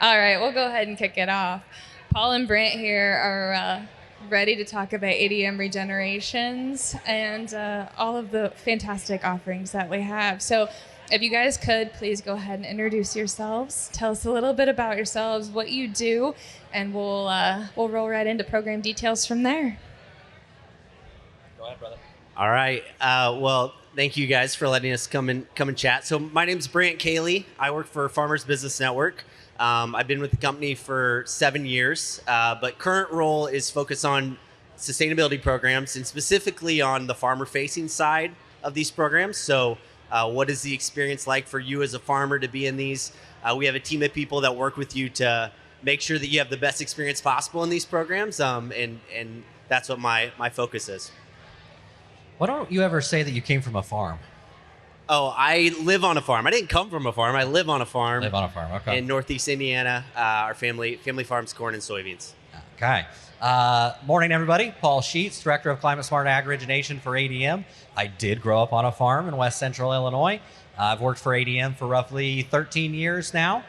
All right, we'll go ahead and kick it off. Paul and Brant here are ready to talk about ADM regenerations and all of the fantastic offerings that we have. So, if you guys could, please go ahead and introduce yourselves. Tell us a little bit about yourselves, what you do, and we'll roll right into program details from there. Go ahead, brother. All right. Well, thank you guys for letting us come and chat. So my name's Brant Cayley. I work for Farmers Business Network. I've been with the company for 7 years, but current role is focused on sustainability programs and specifically on the farmer-facing side of these programs. So what is the experience like for you as a farmer to be in these? We have a team of people that work with you to make sure that you have the best experience possible in these programs, and that's what my focus is. Why don't you ever say that you came from a farm? Oh, I live on a farm. I didn't come from a farm. I live on a farm. Live on a farm, okay. In Northeast Indiana. Our family farms corn and soybeans. Okay. Morning, everybody. Paul Sheets, Director of Climate Smart Ag Origination for ADM. I did grow up on a farm in West Central Illinois. I've worked for ADM for roughly 13 years now.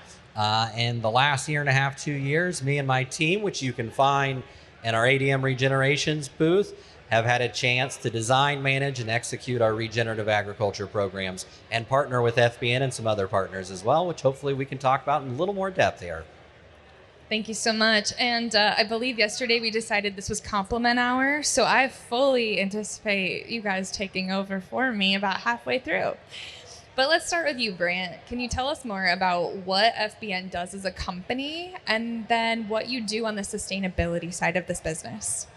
In the last year and a half, 2 years, me and my team, which you can find in our ADM Regenerations booth, have had a chance to design, manage, and execute our regenerative agriculture programs and partner with FBN and some other partners as well, which hopefully we can talk about in a little more depth here. Thank you so much. And I believe yesterday we decided this was compliment hour, so I fully anticipate you guys taking over for me about halfway through. But let's start with you, Brant. Can you tell us more about what FBN does as a company and then what you do on the sustainability side of this business?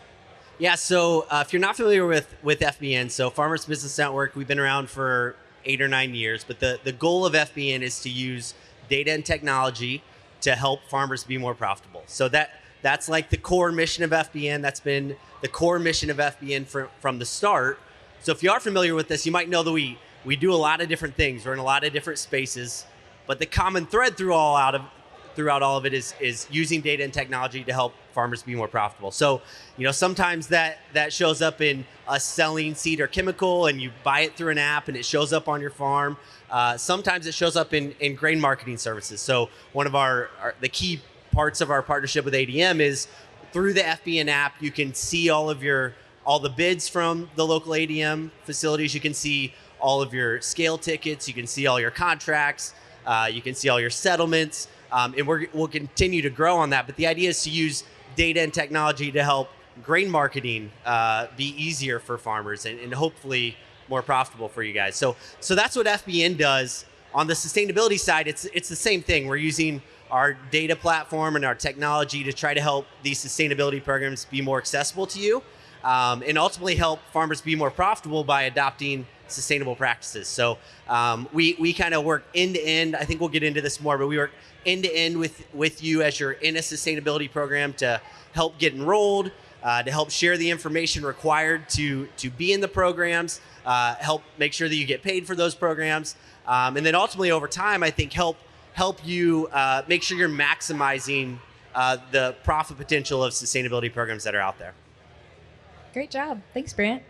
Yeah, so if you're not familiar with FBN, so Farmers Business Network, we've been around for 8 or 9 years, but the goal of FBN is to use data and technology to help farmers be more profitable. So that's like the core mission of FBN. That's been the core mission of FBN from the start. So if you are familiar with this, you might know that we do a lot of different things. We're in a lot of different spaces, but the common thread throughout all of it is using data and technology to help farmers be more profitable. So, sometimes that shows up in us selling seed or chemical, and you buy it through an app and it shows up on your farm. Sometimes it shows up in grain marketing services. So one of the key parts of our partnership with ADM is through the FBN app, you can see all the bids from the local ADM facilities. You can see all of your scale tickets. You can see all your contracts. You can see all your settlements. And we'll continue to grow on that. But the idea is to use data and technology to help grain marketing be easier for farmers and hopefully more profitable for you guys. So that's what FBN does. On the sustainability side, it's the same thing. We're using our data platform and our technology to try to help these sustainability programs be more accessible to you, and ultimately help farmers be more profitable by adopting sustainable practices. So we kind of work end to end. I think we'll get into this more, but we work end to end with you as you're in a sustainability program to help get enrolled, to help share the information required to be in the programs, help make sure that you get paid for those programs, and then ultimately over time, I think help you make sure you're maximizing the profit potential of sustainability programs that are out there. Great job. Thanks, Brant.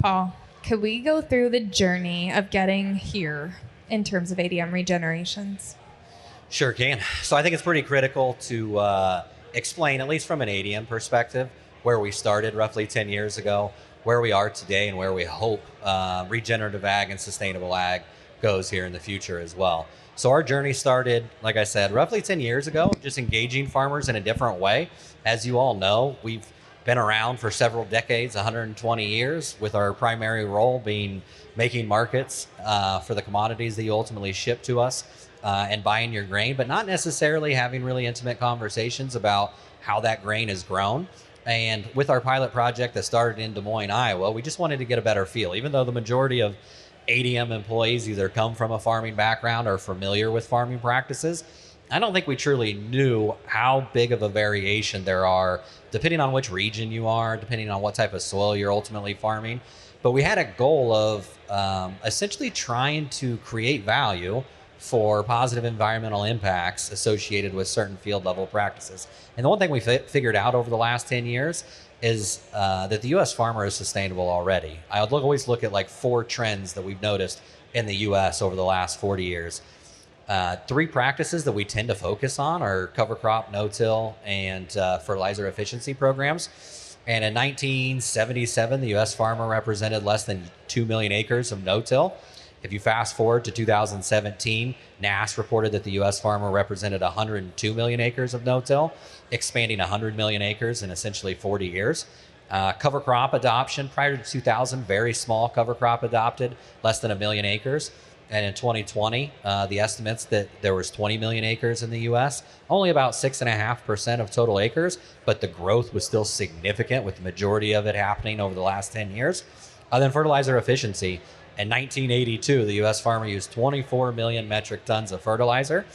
Paul, could we go through the journey of getting here in terms of ADM regenerations? Sure can. So I think it's pretty critical to explain, at least from an ADM perspective, where we started roughly 10 years ago, where we are today, and where we hope regenerative ag and sustainable ag goes here in the future as well. So our journey started, like I said, roughly 10 years ago, just engaging farmers in a different way. As you all know, we've been around for several decades, 120 years, with our primary role being making markets for the commodities that you ultimately ship to us and buying your grain, but not necessarily having really intimate conversations about how that grain is grown. And with our pilot project that started in Des Moines, Iowa, we just wanted to get a better feel. Even though the majority of ADM employees either come from a farming background or familiar with farming practices, I don't think we truly knew how big of a variation there are, depending on which region you are, depending on what type of soil you're ultimately farming. But we had a goal of essentially trying to create value for positive environmental impacts associated with certain field level practices. And the one thing we figured out over the last 10 years is that the U.S. farmer is sustainable already. I would always look at like 4 trends that we've noticed in the U.S. over the last 40 years. Three practices that we tend to focus on are cover crop, no-till, and fertilizer efficiency programs. And in 1977, the U.S. farmer represented less than 2 million acres of no-till. If you fast forward to 2017, NASS reported that the U.S. farmer represented 102 million acres of no-till, expanding 100 million acres in essentially 40 years. Cover crop adoption prior to 2000, very small cover crop adopted, less than 1 million acres. And in 2020, the estimates that there was 20 million acres in the U.S., only about 6.5% of total acres, but the growth was still significant, with the majority of it happening over the last 10 years. Then fertilizer efficiency. In 1982, the U.S. farmer used 24 million metric tons of fertilizer.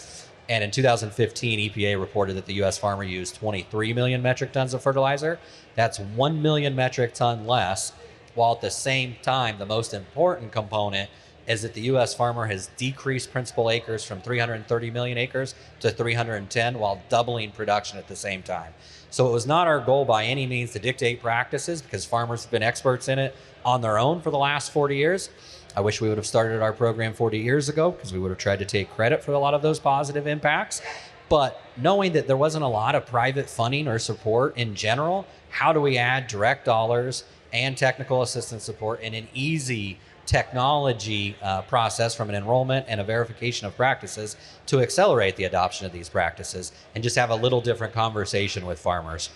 And in 2015, EPA reported that the U.S. farmer used 23 million metric tons of fertilizer. That's 1 million metric ton less, while at the same time, the most important component is that the U.S. farmer has decreased principal acres from 330 million acres to 310, while doubling production at the same time. So it was not our goal by any means to dictate practices, because farmers have been experts in it on their own for the last 40 years. I wish we would have started our program 40 years ago, because we would have tried to take credit for a lot of those positive impacts. But knowing that there wasn't a lot of private funding or support in general, how do we add direct dollars and technical assistance support in an easy technology process from an enrollment and a verification of practices to accelerate the adoption of these practices and just have a little different conversation with farmers.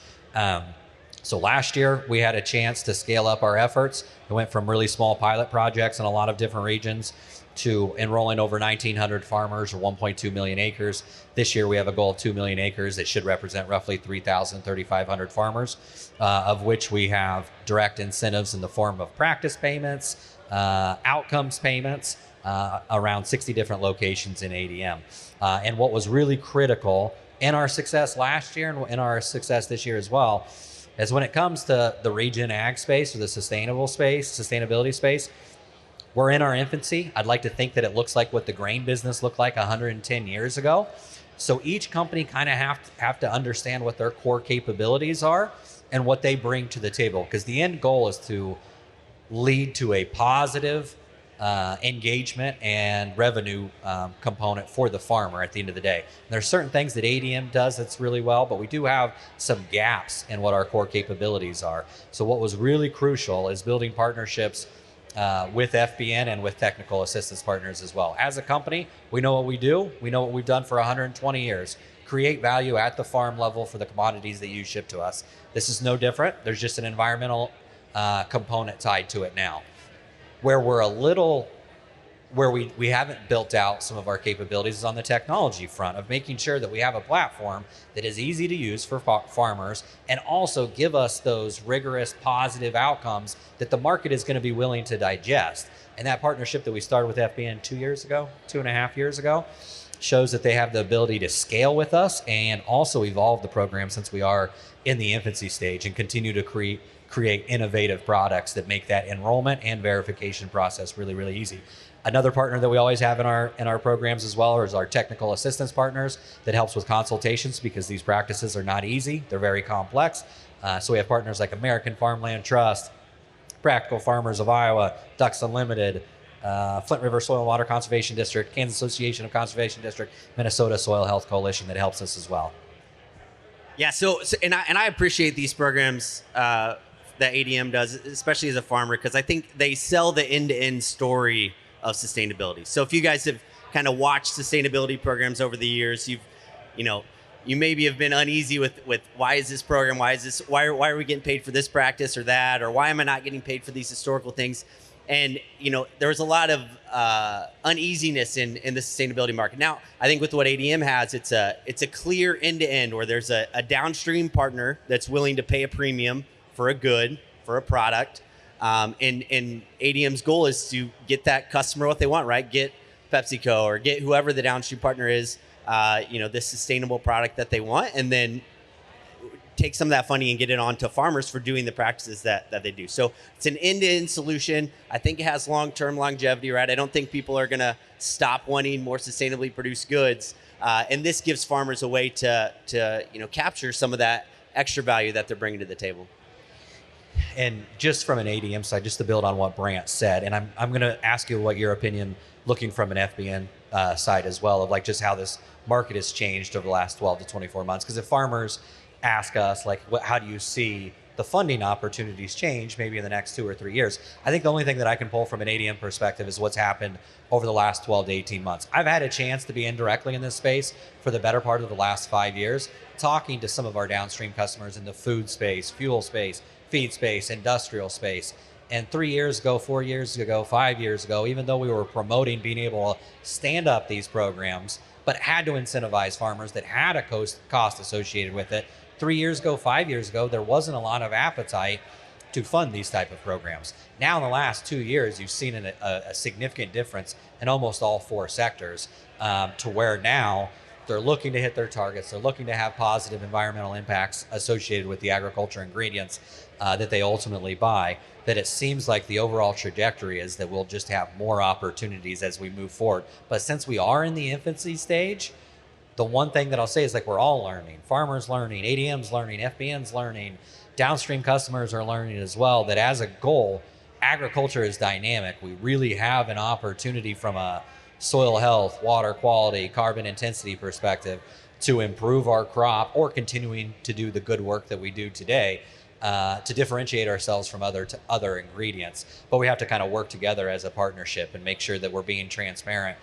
So last year we had a chance to scale up our efforts. We went from really small pilot projects in a lot of different regions to enrolling over 1,900 farmers, or 1.2 million acres. This year we have a goal of 2 million acres. It should represent roughly 3,500 farmers, of which we have direct incentives in the form of practice payments, outcomes payments, around 60 different locations in ADM. And what was really critical in our success last year and in our success this year as well is when it comes to the regen ag space, or the sustainability space, we're in our infancy. I'd like to think that it looks like what the grain business looked like 110 years ago. So each company kind of have to understand what their core capabilities are and what they bring to the table, because the end goal is to lead to a positive engagement and revenue component for the farmer at the end of the day. And there's certain things that ADM does that's really well, but we do have some gaps in what our core capabilities are. So what was really crucial is building partnerships with FBN and with technical assistance partners as well. As a company, we know what we do. We know what we've done for 120 years. Create value at the farm level for the commodities that you ship to us. This is no different. There's just an environmental component tied to it now. Where we haven't built out some of our capabilities is on the technology front of making sure that we have a platform that is easy to use for farmers and also give us those rigorous positive outcomes that the market is going to be willing to digest. And that partnership that we started with FBN 2.5 years ago, shows that they have the ability to scale with us and also evolve the program, since we are in the infancy stage, and continue to create innovative products that make that enrollment and verification process really, really easy. Another partner that we always have in our programs as well is our technical assistance partners that helps with consultations, because these practices are not easy. They're very complex. So we have partners like American Farmland Trust, Practical Farmers of Iowa, Ducks Unlimited, Flint River Soil and Water Conservation District, Kansas Association of Conservation District, Minnesota Soil Health Coalition that helps us as well. Yeah, so I appreciate these programs that ADM does, especially as a farmer, because I think they sell the end-to-end story of sustainability. So if you guys have kind of watched sustainability programs over the years, you maybe have been uneasy with why is this program, why are we getting paid for this practice or that, or why am I not getting paid for these historical things? And there was a lot of uneasiness in the sustainability market. Now, I think with what ADM has, it's a clear end-to-end, where there's a downstream partner that's willing to pay a premium for a good, for a product. And ADM's goal is to get that customer what they want, right? Get PepsiCo or get whoever the downstream partner is, this sustainable product that they want, and then take some of that funding and get it on to farmers for doing the practices that they do. So it's an end-to-end solution. I think it has long-term longevity, right? I don't think people are going to stop wanting more sustainably produced goods. And this gives farmers a way to capture some of that extra value that they're bringing to the table. And just from an ADM side, just to build on what Brant said, and I'm going to ask you what your opinion, looking from an FBN side as well, of like just how this market has changed over the last 12 to 24 months. Because if farmers ask us, like, how do you see the funding opportunities change maybe in the next 2 or 3 years? I think the only thing that I can pull from an ADM perspective is what's happened over the last 12 to 18 months. I've had a chance to be indirectly in this space for the better part of the last 5 years, talking to some of our downstream customers in the food space, fuel space, feed space, industrial space. And 3 years ago, 4 years ago, 5 years ago, even though we were promoting being able to stand up these programs, but had to incentivize farmers that had a cost associated with it, 3 years ago, 5 years ago, there wasn't a lot of appetite to fund these type of programs. Now in the last 2 years, you've seen a significant difference in almost all 4 sectors, to where now they're looking to hit their targets. They're looking to have positive environmental impacts associated with the agriculture ingredients that they ultimately buy. That it seems like the overall trajectory is that we'll just have more opportunities as we move forward. But since we are in the infancy stage, the one thing that I'll say is, like, we're all learning. Farmers learning, ADM's learning, FBN's learning, downstream customers are learning as well, that as a goal, agriculture is dynamic. We really have an opportunity from a soil health, water quality, carbon intensity perspective to improve our crop, or continuing to do the good work that we do today, to differentiate ourselves from other ingredients. But we have to kind of work together as a partnership and make sure that we're being transparent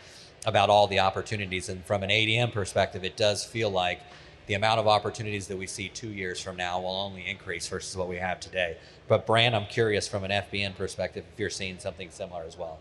about all the opportunities. And from an ADM perspective, it does feel like the amount of opportunities that we see 2 years from now will only increase versus what we have today. But Brant, I'm curious from an FBN perspective if you're seeing something similar as well.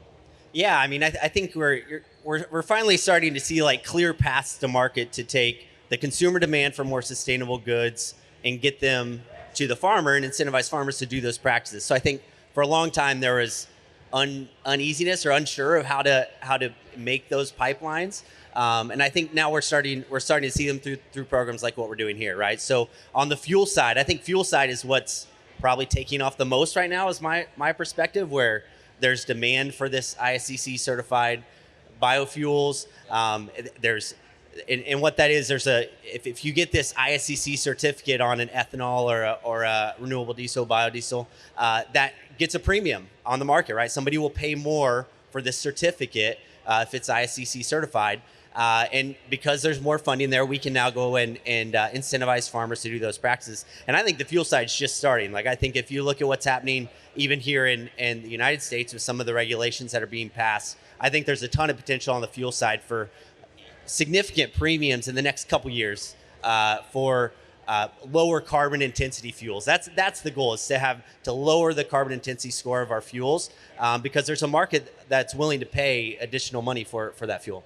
Yeah, I mean, I think we're finally starting to see like clear paths to market to take the consumer demand for more sustainable goods and get them to the farmer and incentivize farmers to do those practices. So I think for a long time there was uneasiness or unsure of how to make those pipelines. And I think now we're starting to see them through programs like what we're doing here, right? So on the fuel side, I think fuel side is what's probably taking off the most right now, is my perspective, where there's demand for this ISCC certified biofuels. And what that is, if you get this ISCC certificate on an ethanol or a renewable diesel, biodiesel, that gets a premium on the market, right? Somebody will pay more for this certificate if it's ISCC certified. And because there's more funding there, we can now go and incentivize farmers to do those practices. And I think the fuel side is just starting. Like, I think if you look at what's happening even here in the United States with some of the regulations that are being passed, I think there's a ton of potential on the fuel side for significant premiums in the next couple years for lower carbon intensity fuels. That's the goal, is to lower the carbon intensity score of our fuels, because there's a market that's willing to pay additional money for that fuel.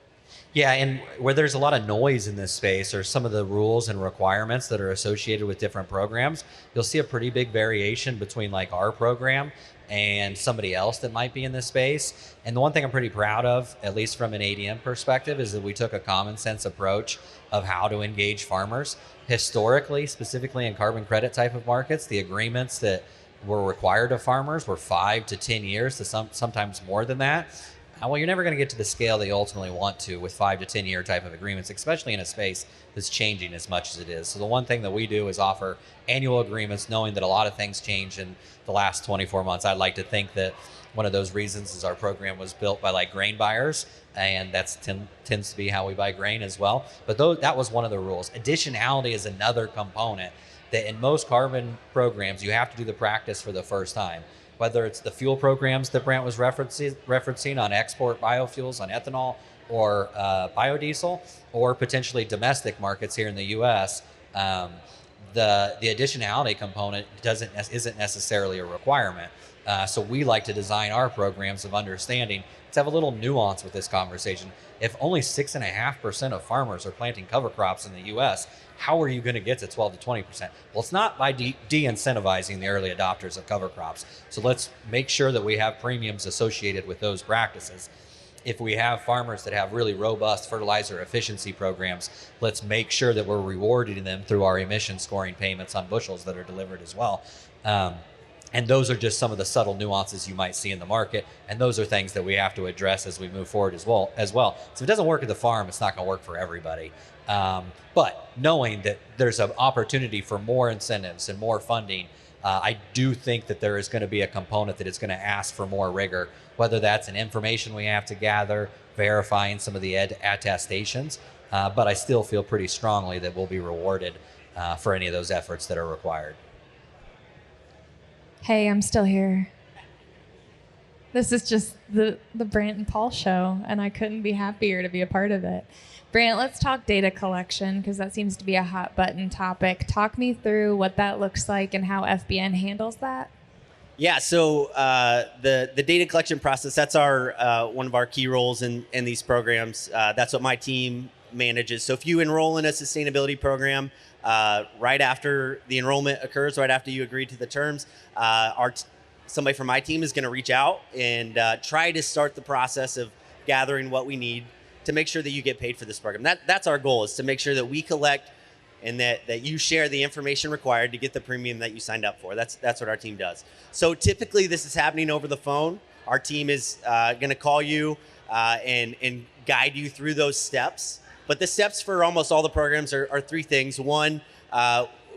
Yeah, and where there's a lot of noise in this space, or some of the rules and requirements that are associated with different programs, you'll see a pretty big variation between like our program and somebody else that might be in this space. And the one thing I'm pretty proud of, at least from an ADM perspective, is that we took a common sense approach of how to engage farmers. Historically, specifically in carbon credit type of markets, the agreements that were required of farmers were 5 to 10 years to sometimes more than that. Well, you're never going to get to the scale that you ultimately want to with 5 to 10 year type of agreements, especially in a space that's changing as much as it is. So the one thing that we do is offer annual agreements, knowing that a lot of things change in the last 24 months. I'd like to think that one of those reasons is our program was built by like grain buyers, and that tends to be how we buy grain as well. But that was one of the rules. Additionality is another component that in most carbon programs, you have to do the practice for the first time. Whether it's the fuel programs that Brant was referencing on export biofuels, on ethanol or biodiesel, or potentially domestic markets here in the U.S., the additionality component isn't necessarily a requirement. So we like to design our programs of understanding to have a little nuance with this conversation. If only 6.5% of farmers are planting cover crops in the U.S., how are you going to get to 12 to 20%? Well, it's not by de-incentivizing the early adopters of cover crops. So let's make sure that we have premiums associated with those practices. If we have farmers that have really robust fertilizer efficiency programs, let's make sure that we're rewarding them through our emission scoring payments on bushels that are delivered as well. And those are just some of the subtle nuances you might see in the market. And those are things that we have to address as we move forward as well. So if it doesn't work at the farm, it's not going to work for everybody. But knowing that there's an opportunity for more incentives and more funding, I do think that there is going to be a component that is going to ask for more rigor, whether that's an information we have to gather, verifying some of the attestations. But I still feel pretty strongly that we'll be rewarded for any of those efforts that are required. Hey, I'm still here. This is just the Brant and Paul show, and I couldn't be happier to be a part of it. Brant, let's talk data collection, because that seems to be a hot button topic. Talk me through what that looks like and how FBN handles that. Yeah, so the data collection process, that's our one of our key roles in these programs. That's what my team manages. So if you enroll in a sustainability program, right after the enrollment occurs, right after you agree to the terms, somebody from my team is going to reach out and try to start the process of gathering what we need to make sure that you get paid for this program. That's our goal, is to make sure that we collect and that you share the information required to get the premium that you signed up for. That's what our team does. So typically this is happening over the phone. Our team is going to call you and guide you through those steps. But the steps for almost all the programs are three things. One,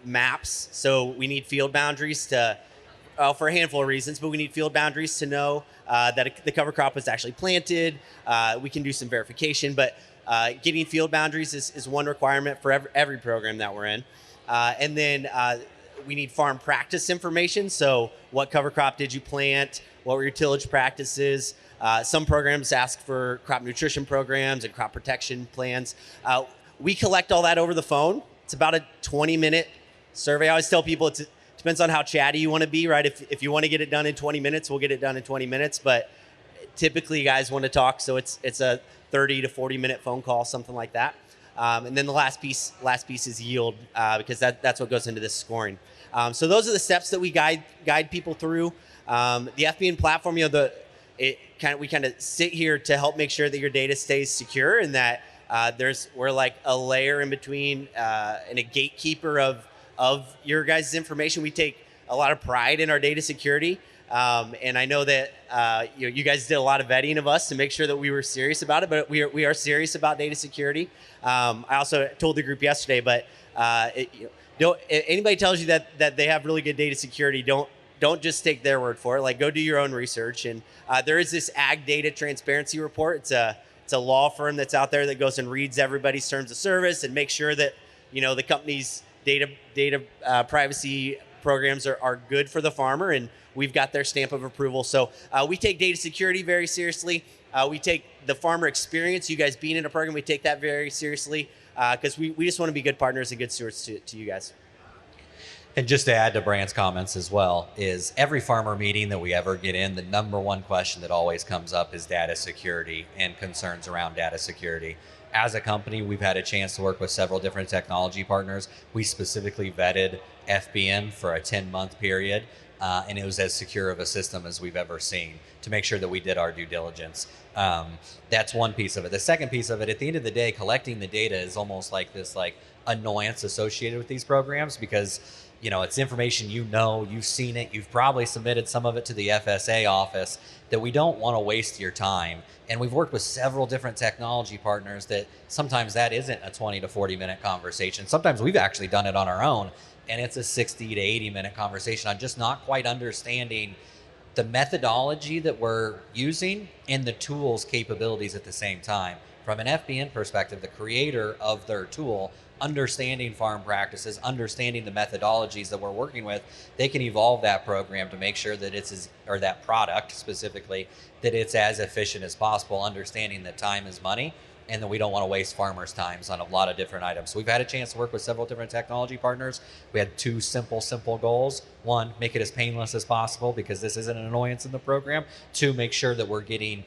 maps. So we need field boundaries for a handful of reasons, but we need field boundaries to know that the cover crop was actually planted. We can do some verification, but getting field boundaries is one requirement for every program that we're in. And then we need farm practice information. So what cover crop did you plant? What were your tillage practices? Some programs ask for crop nutrition programs and crop protection plans. We collect all that over the phone. It's about a 20-minute survey. I always tell people it depends on how chatty you want to be, right? If you want to get it done in 20 minutes, we'll get it done in 20 minutes. But typically, guys want to talk, so it's a 30 to 40-minute phone call, something like that. And then the last piece is yield, because that's what goes into this scoring. So those are the steps that we guide people through. The FBN platform, we kind of sit here to help make sure that your data stays secure, and that we're like a layer in between and a gatekeeper of your guys' information. We take a lot of pride in our data security. And I know that you guys did a lot of vetting of us to make sure that we were serious about it, but we are serious about data security. I also told the group yesterday, but if anybody tells you that they have really good data security, don't just take their word for it. Like, go do your own research. And there is this Ag Data Transparency Report. It's a law firm that's out there that goes and reads everybody's terms of service and makes sure that the company's data privacy programs are good for the farmer, and we've got their stamp of approval. So we take data security very seriously. We take the farmer experience, you guys being in a program, we take that very seriously, because we just want to be good partners and good stewards to you guys. And just to add to Brant's comments as well, is every farmer meeting that we ever get in, the number one question that always comes up is data security and concerns around data security. As a company, we've had a chance to work with several different technology partners. We specifically vetted FBN for a 10-month period, and it was as secure of a system as we've ever seen to make sure that we did our due diligence. That's one piece of it. The second piece of it, at the end of the day, collecting the data is almost like this annoyance associated with these programs, because it's information you've seen it, you've probably submitted some of it to the FSA office, that we don't want to waste your time. And we've worked with several different technology partners that sometimes that isn't a 20 to 40 minute conversation. Sometimes we've actually done it on our own, and it's a 60 to 80 minute conversation on just not quite understanding the methodology that we're using and the tool's capabilities at the same time. From an FBN perspective, the creator of their tool, understanding farm practices, understanding the methodologies that we're working with, they can evolve that program to make sure that or that product specifically, that it's as efficient as possible, understanding that time is money and that we don't want to waste farmers' times on a lot of different items. So we've had a chance to work with several different technology partners. We had two simple goals. One, make it as painless as possible, because this isn't an annoyance in the program. Two, make sure that we're getting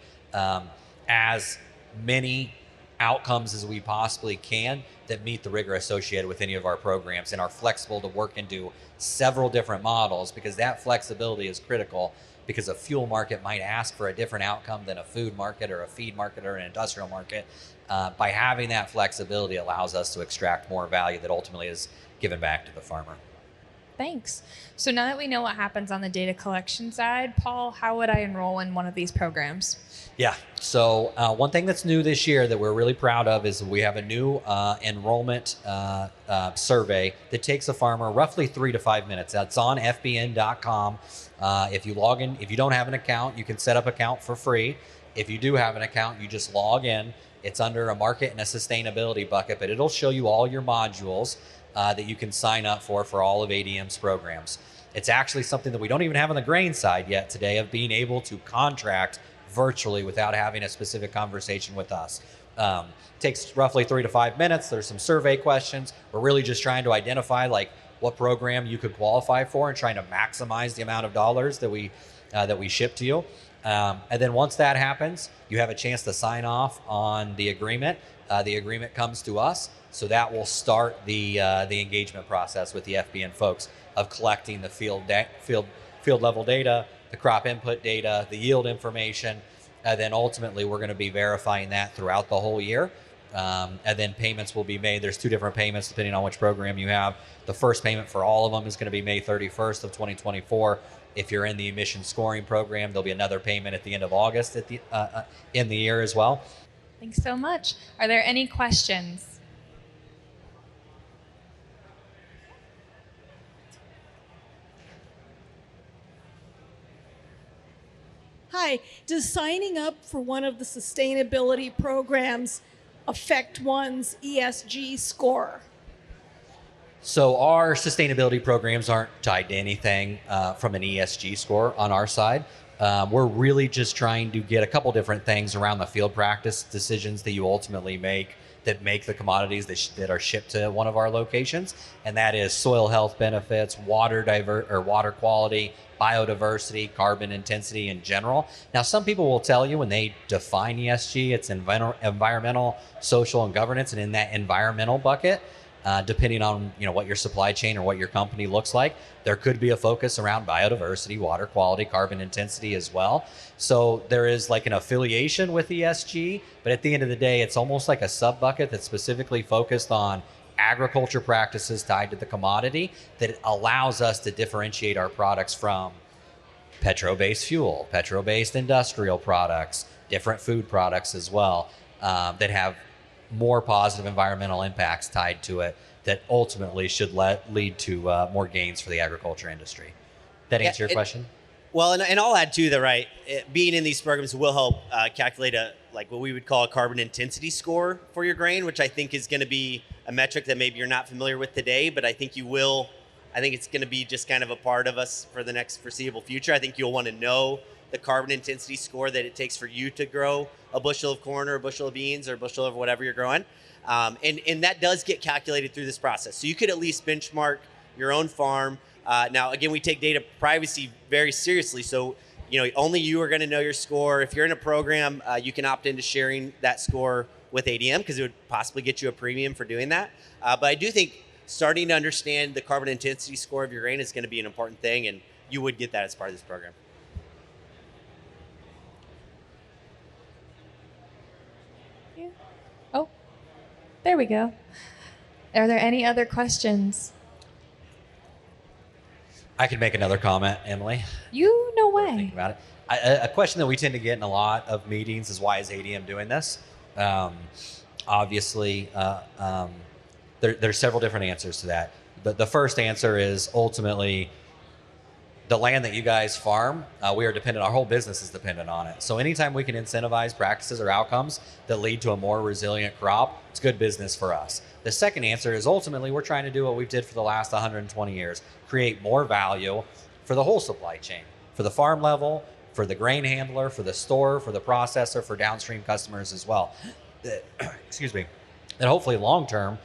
as many outcomes as we possibly can that meet the rigor associated with any of our programs and are flexible to work into several different models, because that flexibility is critical, because a fuel market might ask for a different outcome than a food market or a feed market or an industrial market. By having that flexibility allows us to extract more value that ultimately is given back to the farmer. Thanks. So now that we know what happens on the data collection side, Paul, how would I enroll in one of these programs? Yeah. So one thing that's new this year that we're really proud of is we have a new enrollment survey that takes a farmer roughly 3 to 5 minutes. That's on FBN.com. If you log in, if you don't have an account, you can set up an account for free. If you do have an account, you just log in. It's under a market and a sustainability bucket, but it'll show you all your modules that you can sign up for all of ADM's programs. It's actually something that we don't even have on the grain side yet today, of being able to contract virtually without having a specific conversation with us. Takes roughly 3 to 5 minutes. There's some survey questions. We're really just trying to identify like what program you could qualify for and trying to maximize the amount of dollars that we ship to you. And then once that happens, you have a chance to sign off on the agreement. The agreement comes to us, so that will start the engagement process with the FBN folks of collecting the field level data, the crop input data, the yield information, and then ultimately we're going to be verifying that throughout the whole year. And then payments will be made. There's 2 different payments depending on which program you have. The first payment for all of them is going to be May 31st of 2024. If you're in the emission scoring program, there'll be another payment at the end of August in the year as well. Thanks so much. Are there any questions? Hi, does signing up for one of the sustainability programs affect one's ESG score? So our sustainability programs aren't tied to anything from an ESG score on our side. We're really just trying to get a couple different things around the field practice decisions that you ultimately make that make the commodities that are shipped to one of our locations, and that is soil health benefits, water quality, biodiversity, carbon intensity in general. Now, some people will tell you when they define ESG, it's environmental, social, and governance, and in that environmental bucket, depending on what your supply chain or what your company looks like, there could be a focus around biodiversity, water quality, carbon intensity as well. So there is like an affiliation with ESG, but at the end of the day, it's almost like a sub bucket that's specifically focused on agriculture practices tied to the commodity that allows us to differentiate our products from petro-based fuel, petro-based industrial products, different food products as well, that have more positive environmental impacts tied to it that ultimately should lead to more gains for the agriculture industry. That answer your question? Well, and I'll add too that being in these programs will help calculate what we would call a carbon intensity score for your grain, which I think is going to be a metric that maybe you're not familiar with today, but I think you will. I think it's going to be just kind of a part of us for the next foreseeable future. I think you'll want to know the carbon intensity score that it takes for you to grow a bushel of corn or a bushel of beans or a bushel of whatever you're growing. And that does get calculated through this process. So you could at least benchmark your own farm. Now, again, we take data privacy very seriously. So, only you are going to know your score. If you're in a program, you can opt into sharing that score with ADM because it would possibly get you a premium for doing that. But I do think starting to understand the carbon intensity score of your grain is going to be an important thing, and you would get that as part of this program. Oh, there we go. Are there any other questions? I could make another comment, Emily. No way. Think about it. A question that we tend to get in a lot of meetings is, why is ADM doing this? Obviously, there's several different answers to that. The first answer is ultimately the land that you guys farm, we are dependent, our whole business is dependent on it. So anytime we can incentivize practices or outcomes that lead to a more resilient crop, it's good business for us. The second answer is ultimately we're trying to do what we've did for the last 120 years, create more value for the whole supply chain, for the farm level, for the grain handler, for the store, for the processor, for downstream customers as well. Excuse me. And hopefully long term,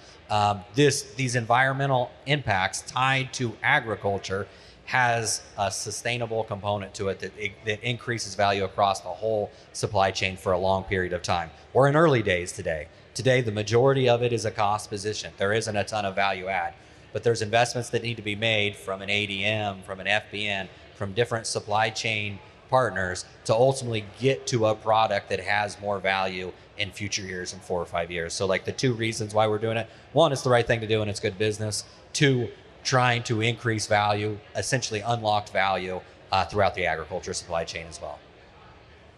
these environmental impacts tied to agriculture has a sustainable component to it that increases value across the whole supply chain for a long period of time. We're in early days today. Today, the majority of it is a cost position. There isn't a ton of value add, but there's investments that need to be made from an ADM, from an FBN, from different supply chain partners to ultimately get to a product that has more value in future years, in 4 or 5 years. So like the 2 reasons why we're doing it: 1, it's the right thing to do and it's good business. 2, trying to increase value, essentially unlocked value throughout the agriculture supply chain as well.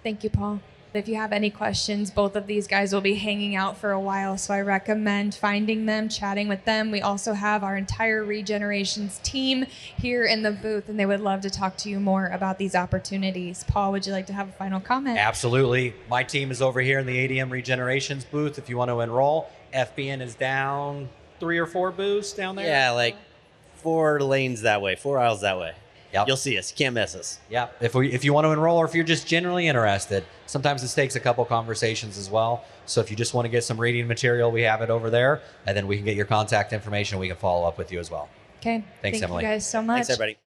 Thank you, Paul. If you have any questions, both of these guys will be hanging out for a while, so I recommend finding them, chatting with them. We also have our entire Regenerations team here in the booth, and they would love to talk to you more about these opportunities. Paul, would you like to have a final comment? Absolutely. My team is over here in the ADM Regenerations booth if you want to enroll. FBN is down 3 or 4 booths down there. Yeah, like 4 lanes that way, 4 aisles that way. Yep. You'll see us. You can't miss us. Yeah. If you want to enroll, or if you're just generally interested, sometimes this takes a couple conversations as well. So if you just want to get some reading material, we have it over there, and then we can get your contact information. We can follow up with you as well. Okay. Thanks, Thank Emily. you guys so much. Thanks, everybody.